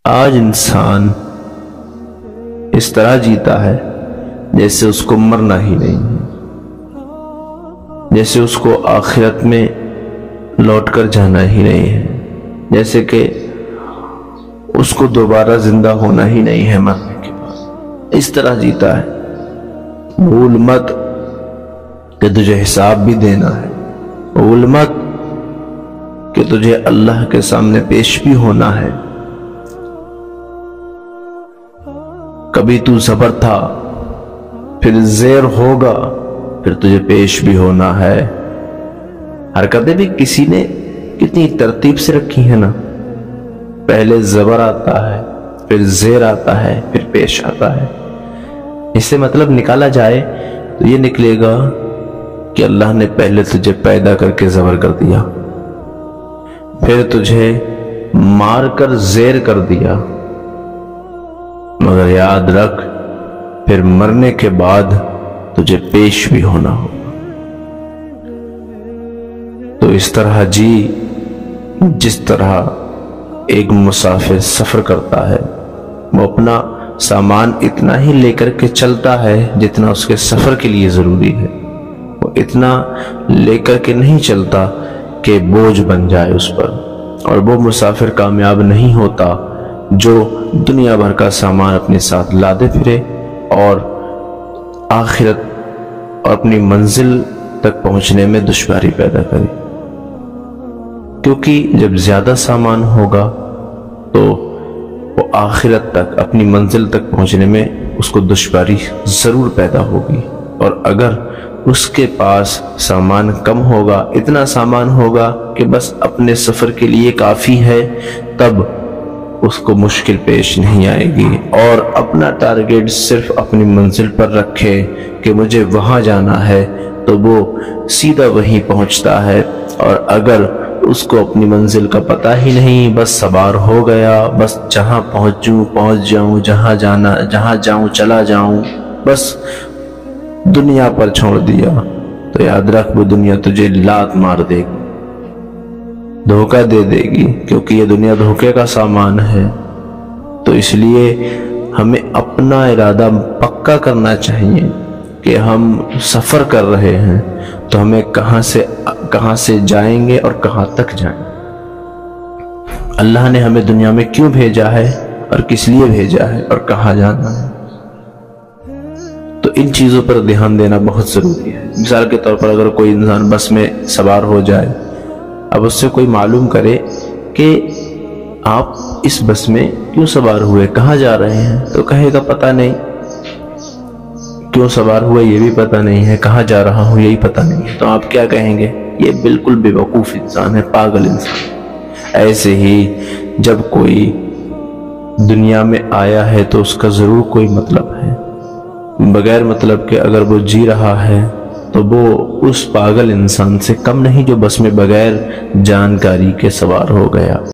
آج انسان اس طرح جیتا ہے جیسے اس کو مرنا ہی نہیں ہے، جیسے اس کو آخرت میں لوٹ کر جانا ہی نہیں ہے، جیسے کہ اس کو دوبارہ زندہ ہونا ہی نہیں ہے مرنے کے بعد۔ اس طرح جیتا ہے۔ بھول مت کہ تجھے حساب بھی دینا ہے، بھول مت کہ تجھے اللہ کے سامنے پیش بھی ہونا ہے۔ کبھی تو زبر تھا، پھر زیر ہوگا، پھر تجھے پیش بھی ہونا ہے۔ حرکتیں بھی کسی نے کتنی ترتیب سے رکھی ہیں نا، پہلے زبر آتا ہے، پھر زیر آتا ہے، پھر پیش آتا ہے۔ اس سے مطلب نکالا جائے تو یہ نکلے گا کہ اللہ نے پہلے تجھے پیدا کر کے زبر کر دیا، پھر تجھے مار کر زیر کر دیا، مگر یاد رکھ پھر مرنے کے بعد تجھے پیش بھی ہونا ہوگا۔ تو اس طرح جی جس طرح ایک مسافر سفر کرتا ہے، وہ اپنا سامان اتنا ہی لے کر کے چلتا ہے جتنا اس کے سفر کے لیے ضروری ہے، وہ اتنا لے کر کے نہیں چلتا کہ بوجھ بن جائے اس پر۔ اور وہ مسافر کامیاب نہیں ہوتا جو دنیا بھر کا سامان اپنے ساتھ لادے پھرے اور آخرت اور اپنی منزل تک پہنچنے میں دشواری پیدا کرے، کیونکہ جب زیادہ سامان ہوگا تو وہ آخرت تک اپنی منزل تک پہنچنے میں اس کو دشواری ضرور پیدا ہوگی۔ اور اگر اس کے پاس سامان کم ہوگا، اتنا سامان ہوگا کہ بس اپنے سفر کے لیے کافی ہے، تب اس کو مشکل پیش نہیں آئے گی، اور اپنا ٹارگیٹ صرف اپنی منزل پر رکھے کہ مجھے وہاں جانا ہے تو وہ سیدھا وہیں پہنچتا ہے۔ اور اگر اس کو اپنی منزل کا پتہ ہی نہیں، بس سوار ہو گیا، بس جہاں پہنچ جاؤں، جہاں جاؤں چلا جاؤں، بس دنیا پر چھوڑ دیا، تو یاد رکھ وہ دنیا تجھے لات مار دے گی، دھوکہ دے دے گی، کیونکہ یہ دنیا دھوکے کا سامان ہے۔ تو اس لیے ہمیں اپنا ارادہ پکا کرنا چاہیے کہ ہم سفر کر رہے ہیں تو ہمیں کہاں سے جائیں گے اور کہاں تک جائیں گے، اللہ نے ہمیں دنیا میں کیوں بھیجا ہے اور کس لیے بھیجا ہے اور کہاں جانا ہے۔ تو ان چیزوں پر دھیان دینا بہت ضروری ہے۔ مثال کے طور پر اگر کوئی انسان بس میں سوار ہو جائے، اب اس سے کوئی معلوم کرے کہ آپ اس بس میں کیوں سوار ہوئے، کہاں جا رہے ہیں، تو کہے گا پتہ نہیں، کیوں سوار ہوئے یہ بھی پتہ نہیں ہے، کہاں جا رہا ہوں یہی پتہ نہیں ہے، تو آپ کیا کہیں گے؟ یہ بالکل بے وقوف انسان ہے، پاگل انسان۔ ایسے ہی جب کوئی دنیا میں آیا ہے تو اس کا ضرور کوئی مطلب ہے، بغیر مطلب کے اگر وہ جی رہا ہے تو وہ اس پاگل انسان سے کم نہیں جو بس میں بغیر جانکاری کے سوار ہو گیا۔